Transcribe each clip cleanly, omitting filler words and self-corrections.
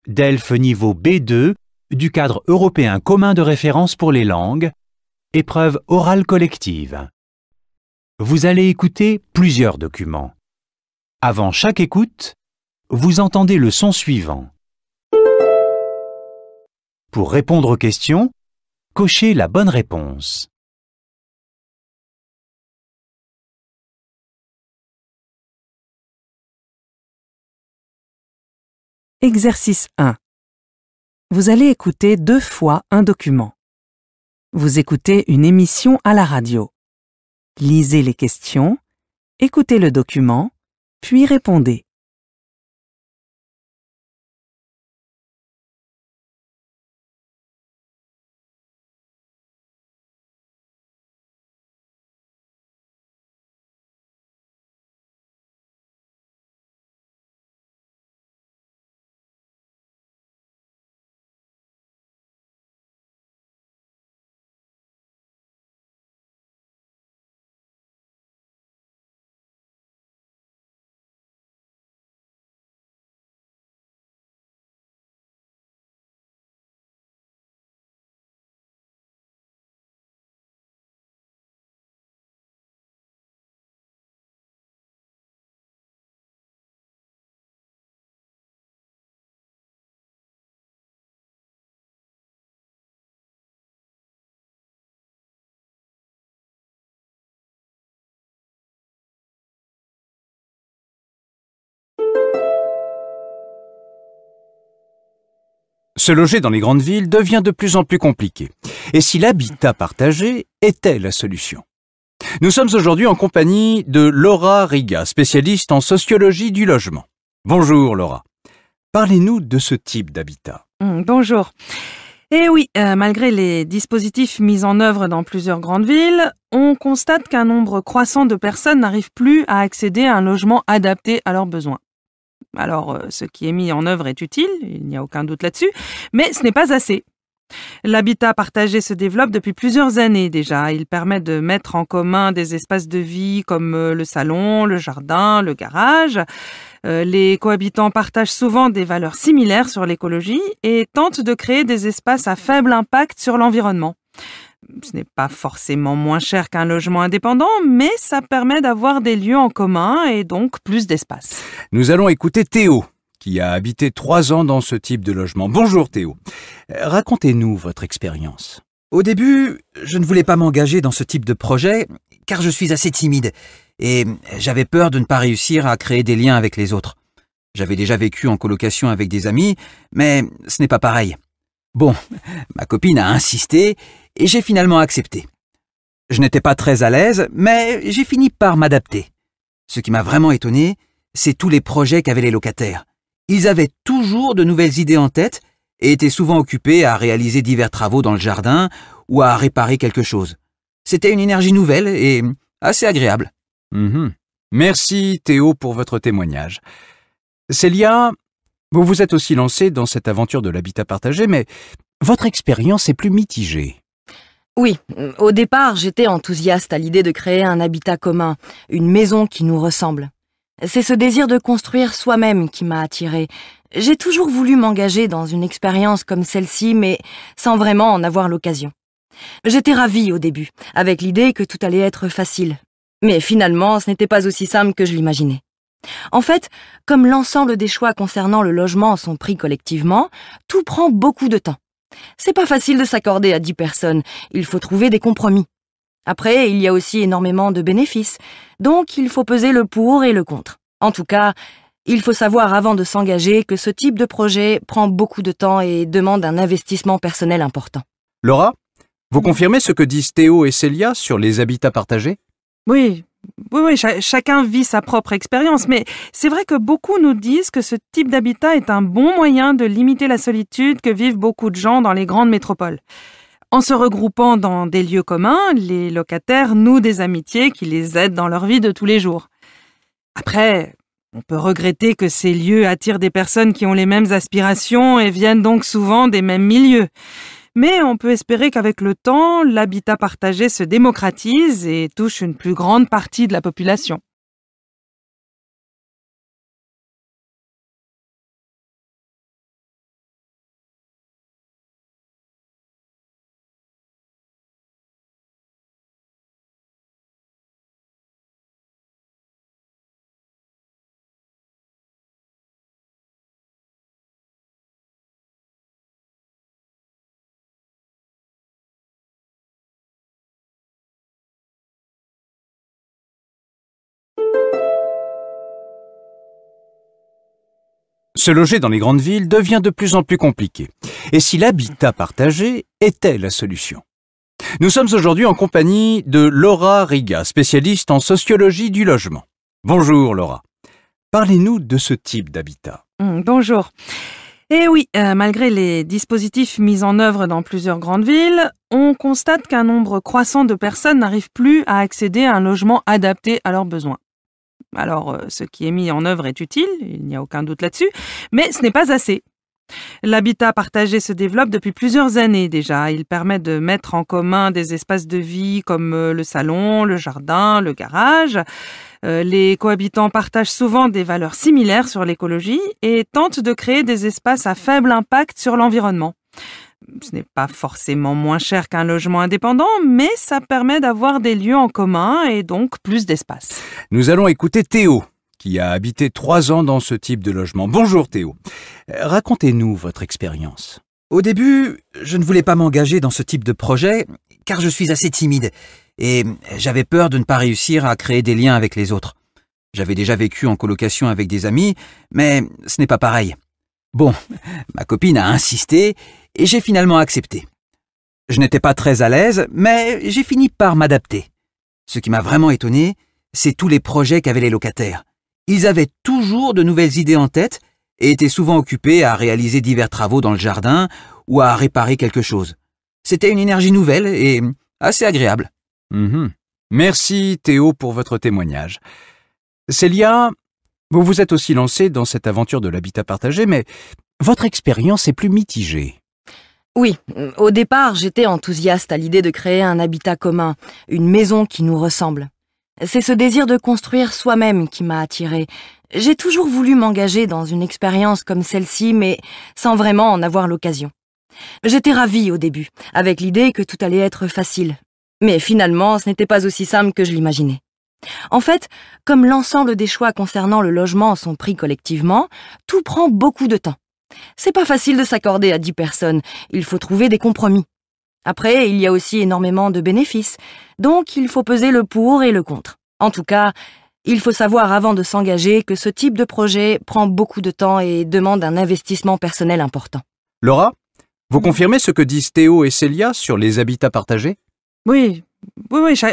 DELF niveau B2 du cadre européen commun de référence pour les langues, épreuve orale collective. Vous allez écouter plusieurs documents. Avant chaque écoute, vous entendez le son suivant. Pour répondre aux questions, cochez la bonne réponse. Exercice 1. Vous allez écouter 2 fois un document. Vous écoutez une émission à la radio. Lisez les questions, écoutez le document, puis répondez. Se loger dans les grandes villes devient de plus en plus compliqué. Et si l'habitat partagé était la solution? Nous sommes aujourd'hui en compagnie de Laura Riga, spécialiste en sociologie du logement. Bonjour Laura. Parlez-nous de ce type d'habitat. Bonjour. Eh oui, malgré les dispositifs mis en œuvre dans plusieurs grandes villes, on constate qu'un nombre croissant de personnes n'arrivent plus à accéder à un logement adapté à leurs besoins. Alors, ce qui est mis en œuvre est utile, il n'y a aucun doute là-dessus, mais ce n'est pas assez. L'habitat partagé se développe depuis plusieurs années déjà. Il permet de mettre en commun des espaces de vie comme le salon, le jardin, le garage. Les cohabitants partagent souvent des valeurs similaires sur l'écologie et tentent de créer des espaces à faible impact sur l'environnement. Ce n'est pas forcément moins cher qu'un logement indépendant, mais ça permet d'avoir des lieux en commun et donc plus d'espace. Nous allons écouter Théo, qui a habité 3 ans dans ce type de logement. Bonjour Théo. Racontez-nous votre expérience. Au début, je ne voulais pas m'engager dans ce type de projet, car je suis assez timide, et j'avais peur de ne pas réussir à créer des liens avec les autres. J'avais déjà vécu en colocation avec des amis, mais ce n'est pas pareil. Bon, ma copine a insisté, et j'ai finalement accepté. Je n'étais pas très à l'aise, mais j'ai fini par m'adapter. Ce qui m'a vraiment étonné, c'est tous les projets qu'avaient les locataires. Ils avaient toujours de nouvelles idées en tête et étaient souvent occupés à réaliser divers travaux dans le jardin ou à réparer quelque chose. C'était une énergie nouvelle et assez agréable. Merci Théo pour votre témoignage. Célia, vous vous êtes aussi lancée dans cette aventure de l'habitat partagé, mais votre expérience est plus mitigée. Oui, au départ, j'étais enthousiaste à l'idée de créer un habitat commun, une maison qui nous ressemble. C'est ce désir de construire soi-même qui m'a attirée. J'ai toujours voulu m'engager dans une expérience comme celle-ci, mais sans vraiment en avoir l'occasion. J'étais ravie au début, avec l'idée que tout allait être facile. Mais finalement, ce n'était pas aussi simple que je l'imaginais. En fait, comme l'ensemble des choix concernant le logement sont pris collectivement, tout prend beaucoup de temps. C'est pas facile de s'accorder à 10 personnes, il faut trouver des compromis. Après, il y a aussi énormément de bénéfices, donc il faut peser le pour et le contre. En tout cas, il faut savoir avant de s'engager que ce type de projet prend beaucoup de temps et demande un investissement personnel important. Laura, vous confirmez ce que disent Théo et Célia sur les habitats partagés? Oui, chacun vit sa propre expérience, mais c'est vrai que beaucoup nous disent que ce type d'habitat est un bon moyen de limiter la solitude que vivent beaucoup de gens dans les grandes métropoles. En se regroupant dans des lieux communs, les locataires nouent des amitiés qui les aident dans leur vie de tous les jours. Après, on peut regretter que ces lieux attirent des personnes qui ont les mêmes aspirations et viennent donc souvent des mêmes milieux. Mais on peut espérer qu'avec le temps, l'habitat partagé se démocratise et touche une plus grande partie de la population. Se loger dans les grandes villes devient de plus en plus compliqué. Et si l'habitat partagé était la solution? Nous sommes aujourd'hui en compagnie de Laura Riga, spécialiste en sociologie du logement. Bonjour Laura. Parlez-nous de ce type d'habitat. Bonjour. Eh oui, malgré les dispositifs mis en œuvre dans plusieurs grandes villes, on constate qu'un nombre croissant de personnes n'arrivent plus à accéder à un logement adapté à leurs besoins. Alors, ce qui est mis en œuvre est utile, il n'y a aucun doute là-dessus, mais ce n'est pas assez. L'habitat partagé se développe depuis plusieurs années déjà. Il permet de mettre en commun des espaces de vie comme le salon, le jardin, le garage. Les cohabitants partagent souvent des valeurs similaires sur l'écologie et tentent de créer des espaces à faible impact sur l'environnement. Ce n'est pas forcément moins cher qu'un logement indépendant, mais ça permet d'avoir des lieux en commun et donc plus d'espace. Nous allons écouter Théo, qui a habité 3 ans dans ce type de logement. Bonjour Théo. Racontez-nous votre expérience. Au début, je ne voulais pas m'engager dans ce type de projet, car je suis assez timide, et j'avais peur de ne pas réussir à créer des liens avec les autres. J'avais déjà vécu en colocation avec des amis, mais ce n'est pas pareil. Bon, ma copine a insisté, et j'ai finalement accepté. Je n'étais pas très à l'aise, mais j'ai fini par m'adapter. Ce qui m'a vraiment étonné, c'est tous les projets qu'avaient les locataires. Ils avaient toujours de nouvelles idées en tête et étaient souvent occupés à réaliser divers travaux dans le jardin ou à réparer quelque chose. C'était une énergie nouvelle et assez agréable. Merci Théo pour votre témoignage. Célia, vous vous êtes aussi lancée dans cette aventure de l'habitat partagé, mais votre expérience est plus mitigée. Oui, au départ, j'étais enthousiaste à l'idée de créer un habitat commun, une maison qui nous ressemble. C'est ce désir de construire soi-même qui m'a attirée. J'ai toujours voulu m'engager dans une expérience comme celle-ci, mais sans vraiment en avoir l'occasion. J'étais ravie au début, avec l'idée que tout allait être facile. Mais finalement, ce n'était pas aussi simple que je l'imaginais. En fait, comme l'ensemble des choix concernant le logement sont pris collectivement, tout prend beaucoup de temps. C'est pas facile de s'accorder à 10 personnes, il faut trouver des compromis. Après, il y a aussi énormément de bénéfices, donc il faut peser le pour et le contre. En tout cas, il faut savoir avant de s'engager que ce type de projet prend beaucoup de temps et demande un investissement personnel important. Laura, vous confirmez ce que disent Théo et Célia sur les habitats partagés? Oui,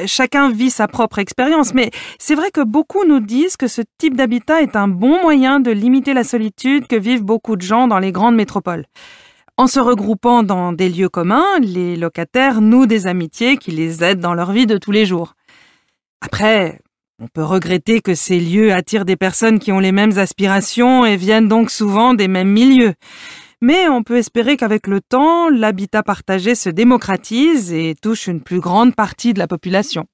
chacun vit sa propre expérience, mais c'est vrai que beaucoup nous disent que ce type d'habitat est un bon moyen de limiter la solitude que vivent beaucoup de gens dans les grandes métropoles. En se regroupant dans des lieux communs, les locataires nouent des amitiés qui les aident dans leur vie de tous les jours. Après, on peut regretter que ces lieux attirent des personnes qui ont les mêmes aspirations et viennent donc souvent des mêmes milieux. Mais on peut espérer qu'avec le temps, l'habitat partagé se démocratise et touche une plus grande partie de la population.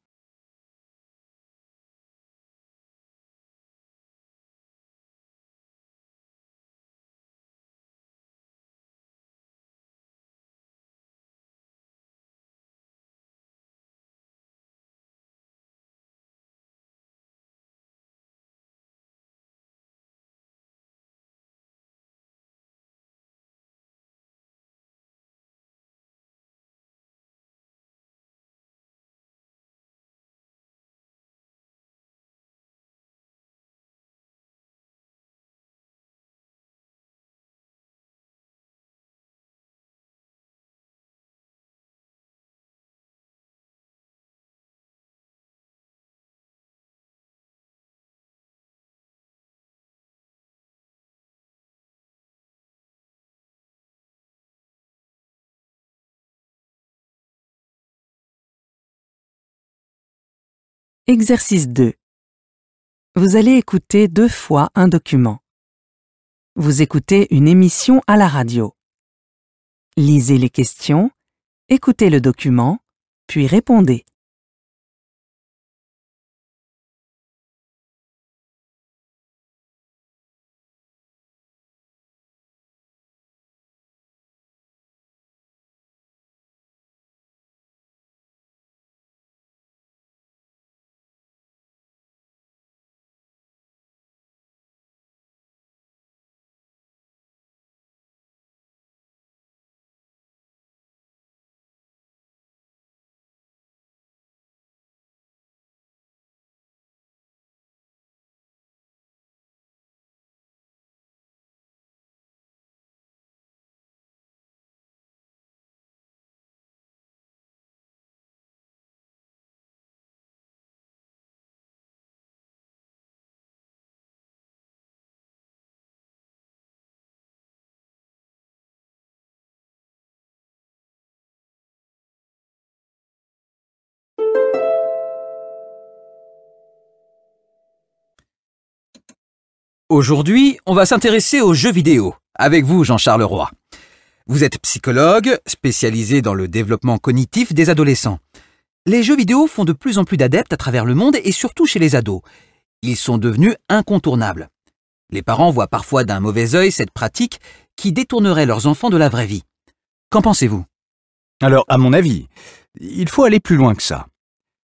Exercice 2. Vous allez écouter 2 fois un document. Vous écoutez une émission à la radio. Lisez les questions, écoutez le document, puis répondez. Aujourd'hui, on va s'intéresser aux jeux vidéo. Avec vous, Jean-Charles Roy. Vous êtes psychologue, spécialisé dans le développement cognitif des adolescents. Les jeux vidéo font de plus en plus d'adeptes à travers le monde et surtout chez les ados. Ils sont devenus incontournables. Les parents voient parfois d'un mauvais œil cette pratique qui détournerait leurs enfants de la vraie vie. Qu'en pensez-vous? Alors, à mon avis, il faut aller plus loin que ça.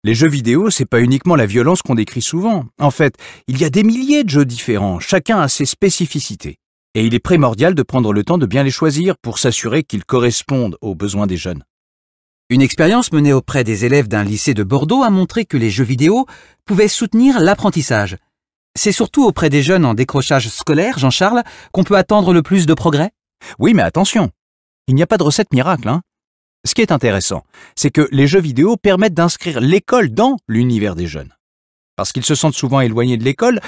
Les jeux vidéo, c'est pas uniquement la violence qu'on décrit souvent. En fait, il y a des milliers de jeux différents, chacun a ses spécificités. Et il est primordial de prendre le temps de bien les choisir pour s'assurer qu'ils correspondent aux besoins des jeunes. Une expérience menée auprès des élèves d'un lycée de Bordeaux a montré que les jeux vidéo pouvaient soutenir l'apprentissage. C'est surtout auprès des jeunes en décrochage scolaire, Jean-Charles, qu'on peut attendre le plus de progrès? Oui, mais attention, il n'y a pas de recette miracle, hein. Ce qui est intéressant, c'est que les jeux vidéo permettent d'inscrire l'école dans l'univers des jeunes. Parce qu'ils se sentent souvent éloignés de l'école,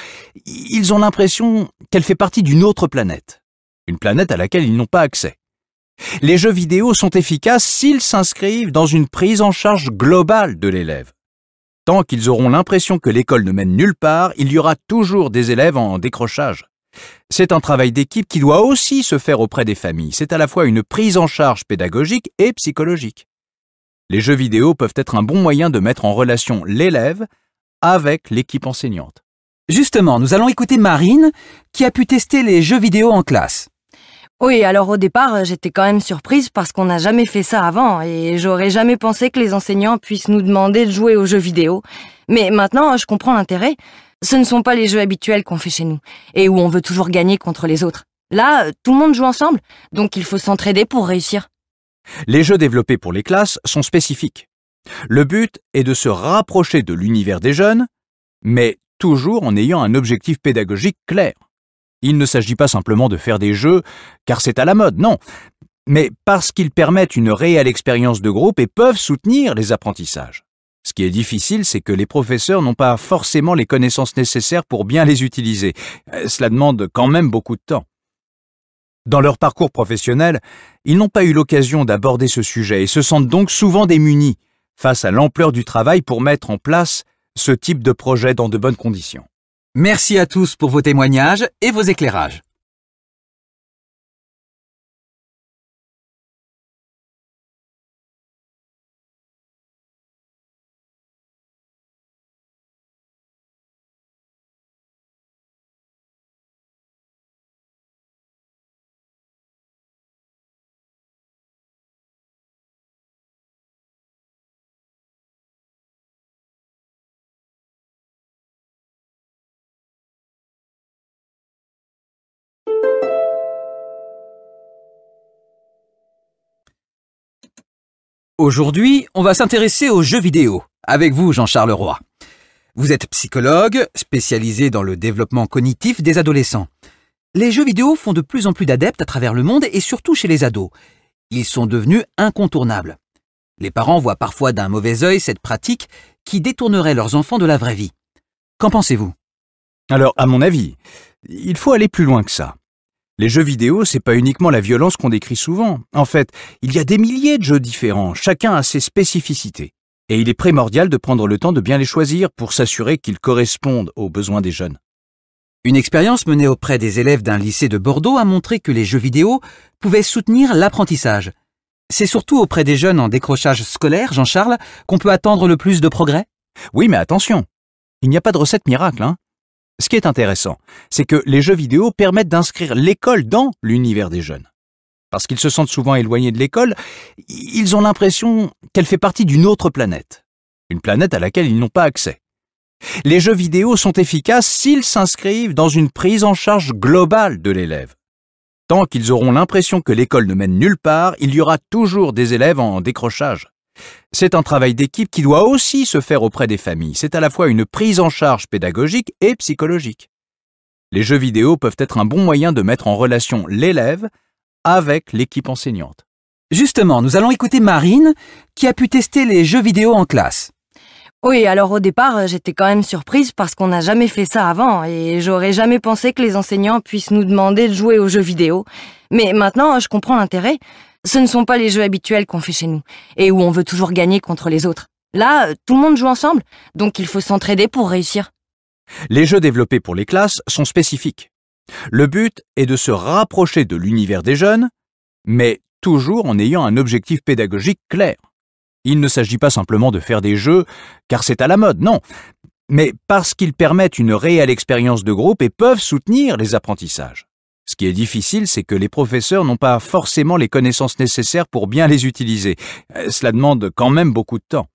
ils ont l'impression qu'elle fait partie d'une autre planète. Une planète à laquelle ils n'ont pas accès. Les jeux vidéo sont efficaces s'ils s'inscrivent dans une prise en charge globale de l'élève. Tant qu'ils auront l'impression que l'école ne mène nulle part, il y aura toujours des élèves en décrochage. C'est un travail d'équipe qui doit aussi se faire auprès des familles. C'est à la fois une prise en charge pédagogique et psychologique. Les jeux vidéo peuvent être un bon moyen de mettre en relation l'élève avec l'équipe enseignante. Justement, nous allons écouter Marine, qui a pu tester les jeux vidéo en classe. Oui, alors au départ, j'étais quand même surprise parce qu'on n'a jamais fait ça avant et j'aurais jamais pensé que les enseignants puissent nous demander de jouer aux jeux vidéo. Mais maintenant, je comprends l'intérêt. Ce ne sont pas les jeux habituels qu'on fait chez nous et où on veut toujours gagner contre les autres. Là, tout le monde joue ensemble, donc il faut s'entraider pour réussir. Les jeux développés pour les classes sont spécifiques. Le but est de se rapprocher de l'univers des jeunes, mais toujours en ayant un objectif pédagogique clair. Il ne s'agit pas simplement de faire des jeux car c'est à la mode, non, mais parce qu'ils permettent une réelle expérience de groupe et peuvent soutenir les apprentissages. Ce qui est difficile, c'est que les professeurs n'ont pas forcément les connaissances nécessaires pour bien les utiliser. Cela demande quand même beaucoup de temps. Dans leur parcours professionnel, ils n'ont pas eu l'occasion d'aborder ce sujet et se sentent donc souvent démunis face à l'ampleur du travail pour mettre en place ce type de projet dans de bonnes conditions. Merci à tous pour vos témoignages et vos éclairages. Aujourd'hui, on va s'intéresser aux jeux vidéo. Avec vous, Jean-Charles Roy. Vous êtes psychologue, spécialisé dans le développement cognitif des adolescents. Les jeux vidéo font de plus en plus d'adeptes à travers le monde et surtout chez les ados. Ils sont devenus incontournables. Les parents voient parfois d'un mauvais œil cette pratique qui détournerait leurs enfants de la vraie vie. Qu'en pensez-vous? Alors, à mon avis, il faut aller plus loin que ça. Les jeux vidéo, c'est pas uniquement la violence qu'on décrit souvent. En fait, il y a des milliers de jeux différents, chacun a ses spécificités. Et il est primordial de prendre le temps de bien les choisir pour s'assurer qu'ils correspondent aux besoins des jeunes. Une expérience menée auprès des élèves d'un lycée de Bordeaux a montré que les jeux vidéo pouvaient soutenir l'apprentissage. C'est surtout auprès des jeunes en décrochage scolaire, Jean-Charles, qu'on peut attendre le plus de progrès? Oui, mais attention, il n'y a pas de recette miracle, hein. Ce qui est intéressant, c'est que les jeux vidéo permettent d'inscrire l'école dans l'univers des jeunes. Parce qu'ils se sentent souvent éloignés de l'école, ils ont l'impression qu'elle fait partie d'une autre planète. Une planète à laquelle ils n'ont pas accès. Les jeux vidéo sont efficaces s'ils s'inscrivent dans une prise en charge globale de l'élève. Tant qu'ils auront l'impression que l'école ne mène nulle part, il y aura toujours des élèves en décrochage. C'est un travail d'équipe qui doit aussi se faire auprès des familles. C'est à la fois une prise en charge pédagogique et psychologique. Les jeux vidéo peuvent être un bon moyen de mettre en relation l'élève avec l'équipe enseignante. Justement, nous allons écouter Marine, qui a pu tester les jeux vidéo en classe. Oui, alors au départ, j'étais quand même surprise parce qu'on n'a jamais fait ça avant et j'aurais jamais pensé que les enseignants puissent nous demander de jouer aux jeux vidéo. Mais maintenant, je comprends l'intérêt. Ce ne sont pas les jeux habituels qu'on fait chez nous et où on veut toujours gagner contre les autres. Là, tout le monde joue ensemble, donc il faut s'entraider pour réussir. Les jeux développés pour les classes sont spécifiques. Le but est de se rapprocher de l'univers des jeunes, mais toujours en ayant un objectif pédagogique clair. Il ne s'agit pas simplement de faire des jeux car c'est à la mode, non, mais parce qu'ils permettent une réelle expérience de groupe et peuvent soutenir les apprentissages. Ce qui est difficile, c'est que les professeurs n'ont pas forcément les connaissances nécessaires pour bien les utiliser. Cela demande quand même beaucoup de temps.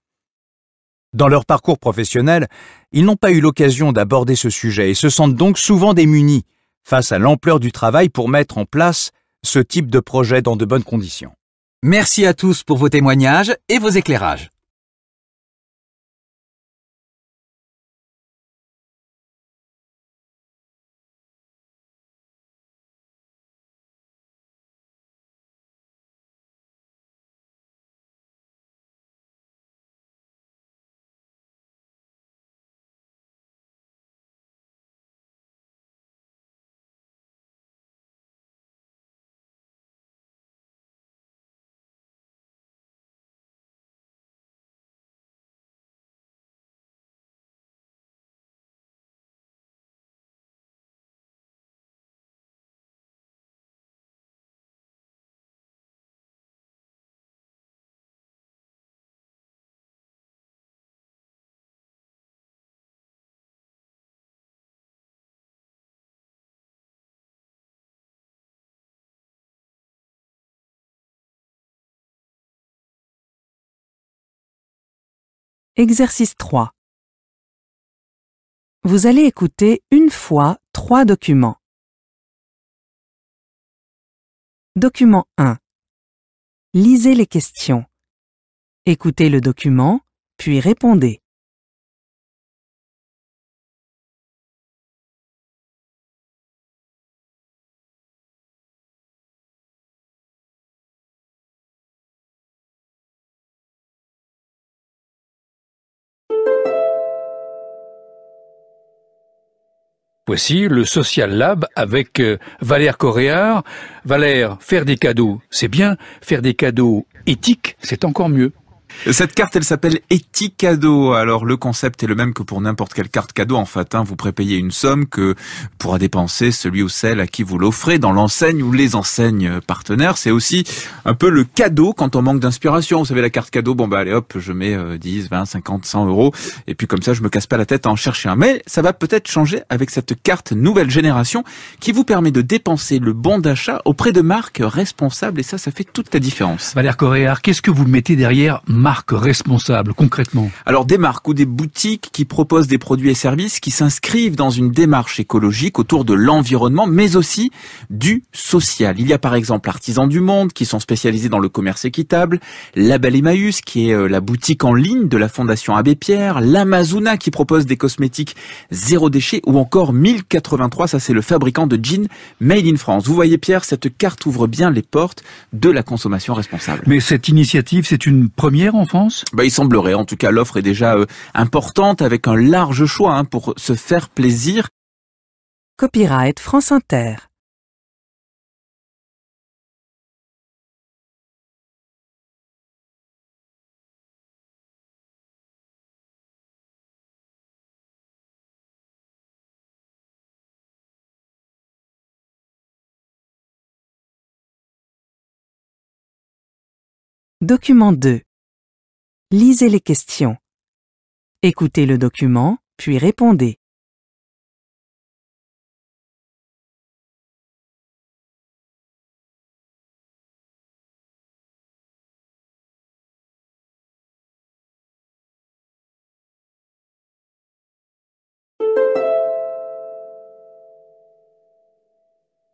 Dans leur parcours professionnel, ils n'ont pas eu l'occasion d'aborder ce sujet et se sentent donc souvent démunis face à l'ampleur du travail pour mettre en place ce type de projet dans de bonnes conditions. Merci à tous pour vos témoignages et vos éclairages. Exercice 3. Vous allez écouter une fois 3 documents. Document 1. Lisez les questions. Écoutez le document, puis répondez. Voici le Social Lab avec Valère Coréard. Valère, faire des cadeaux, c'est bien. Faire des cadeaux éthiques, c'est encore mieux. Cette carte, elle s'appelle Etikado. Alors, le concept est le même que pour n'importe quelle carte cadeau. En fait, vous prépayez une somme que pourra dépenser celui ou celle à qui vous l'offrez dans l'enseigne ou les enseignes partenaires. C'est aussi un peu le cadeau quand on manque d'inspiration. Vous savez, la carte cadeau, allez hop, je mets 10, 20, 50, 100 euros. Et puis comme ça, je me casse pas la tête à en chercher un. Mais ça va peut-être changer avec cette carte nouvelle génération qui vous permet de dépenser le bon d'achat auprès de marques responsables. Et ça fait toute la différence. Valère Coréard, qu'est-ce que vous mettez derrière marque responsable, concrètement? Alors des marques ou des boutiques qui proposent des produits et services qui s'inscrivent dans une démarche écologique autour de l'environnement, mais aussi du social. Il y a par exemple Artisans du Monde qui sont spécialisés dans le commerce équitable, Label Emmaüs qui est la boutique en ligne de la Fondation Abbé Pierre, l'Amazona qui propose des cosmétiques zéro déchet ou encore 1083, ça c'est le fabricant de jeans made in France. Vous voyez Pierre, cette carte ouvre bien les portes de la consommation responsable. Mais cette initiative, c'est une première en France? Il semblerait, en tout cas l'offre est déjà importante avec un large choix pour se faire plaisir. Copyright France Inter. Document 2. Lisez les questions. Écoutez le document, puis répondez.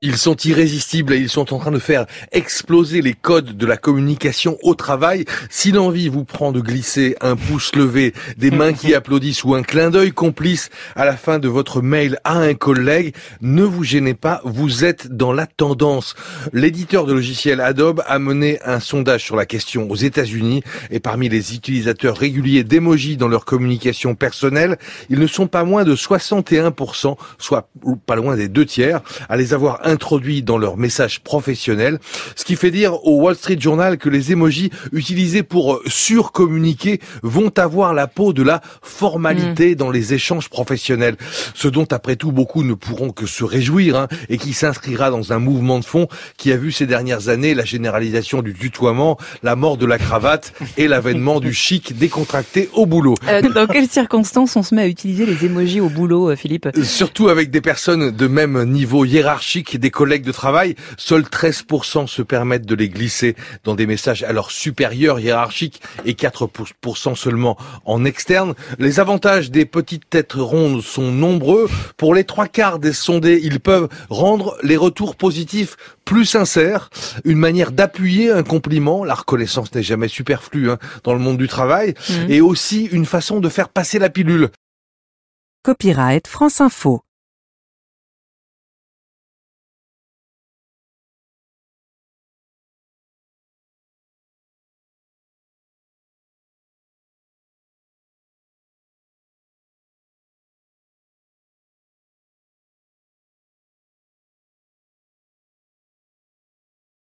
Ils sont irrésistibles et ils sont en train de faire exploser les codes de la communication au travail. Si l'envie vous prend de glisser un pouce levé, des mains qui applaudissent ou un clin d'œil complice à la fin de votre mail à un collègue, ne vous gênez pas, vous êtes dans la tendance. L'éditeur de logiciel Adobe a mené un sondage sur la question aux États-Unis et parmi les utilisateurs réguliers d'emojis dans leur communication personnelle, ils ne sont pas moins de 61%, soit pas loin des 2/3, à les avoir introduits dans leur message professionnel, ce qui fait dire au Wall Street Journal que les emojis utilisés pour surcommuniquer vont avoir la peau de la formalité dans les échanges professionnels. Ce dont après tout beaucoup ne pourront que se réjouir, et qui s'inscrira dans un mouvement de fond qui a vu ces dernières années la généralisation du tutoiement, la mort de la cravate et l'avènement du chic décontracté au boulot. Dans quelles circonstances on se met à utiliser les emojis au boulot, Philippe? Surtout avec des personnes de même niveau hiérarchique, des collègues de travail. Seuls 13% se permettent de les glisser dans des messages à leur supérieur hiérarchique et 4% seulement en externe. Les avantages des petites têtes rondes sont nombreux. Pour les 3/4 des sondés, ils peuvent rendre les retours positifs plus sincères, une manière d'appuyer un compliment, la reconnaissance n'est jamais superflue dans le monde du travail, et aussi une façon de faire passer la pilule. Copyright France Info.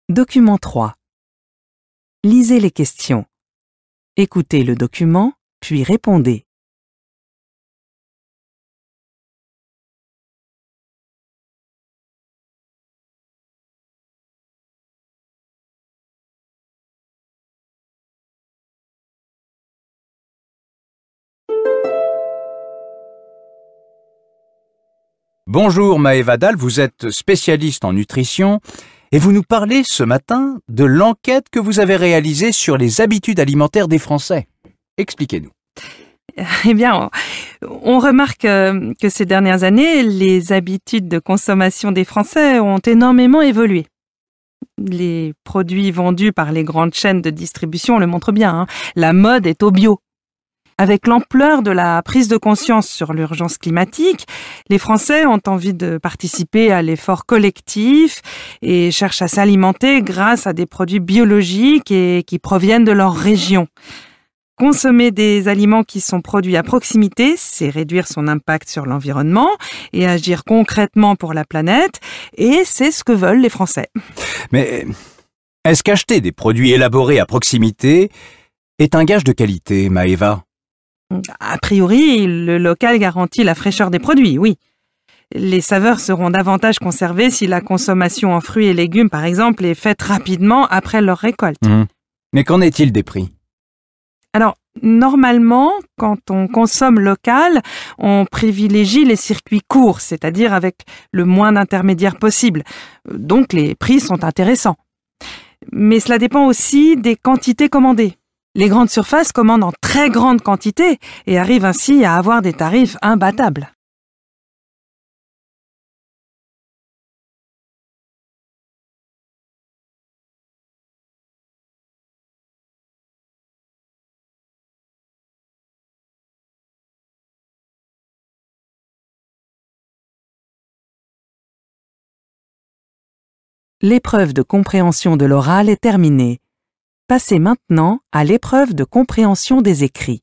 Document 3. Lisez les questions. Écoutez le document, puis répondez. Bonjour Maëva Dahl, vous êtes spécialiste en nutrition et vous nous parlez ce matin de l'enquête que vous avez réalisée sur les habitudes alimentaires des Français. Expliquez-nous. Eh bien, on remarque que ces dernières années, les habitudes de consommation des Français ont énormément évolué. Les produits vendus par les grandes chaînes de distribution le montrent bien. La mode est au bio. Avec l'ampleur de la prise de conscience sur l'urgence climatique, les Français ont envie de participer à l'effort collectif et cherchent à s'alimenter grâce à des produits biologiques et qui proviennent de leur région. Consommer des aliments qui sont produits à proximité, c'est réduire son impact sur l'environnement et agir concrètement pour la planète, et c'est ce que veulent les Français. Mais est-ce qu'acheter des produits élaborés à proximité est un gage de qualité, Maëva ? A priori, le local garantit la fraîcheur des produits, oui. Les saveurs seront davantage conservées si la consommation en fruits et légumes, par exemple, est faite rapidement après leur récolte. Mais qu'en est-il des prix ? Alors, normalement, quand on consomme local, on privilégie les circuits courts, c'est-à-dire avec le moins d'intermédiaires possible. Donc, les prix sont intéressants. Mais cela dépend aussi des quantités commandées. Les grandes surfaces commandent en très grande quantité et arrivent ainsi à avoir des tarifs imbattables. L'épreuve de compréhension de l'oral est terminée. Passez maintenant à l'épreuve de compréhension des écrits.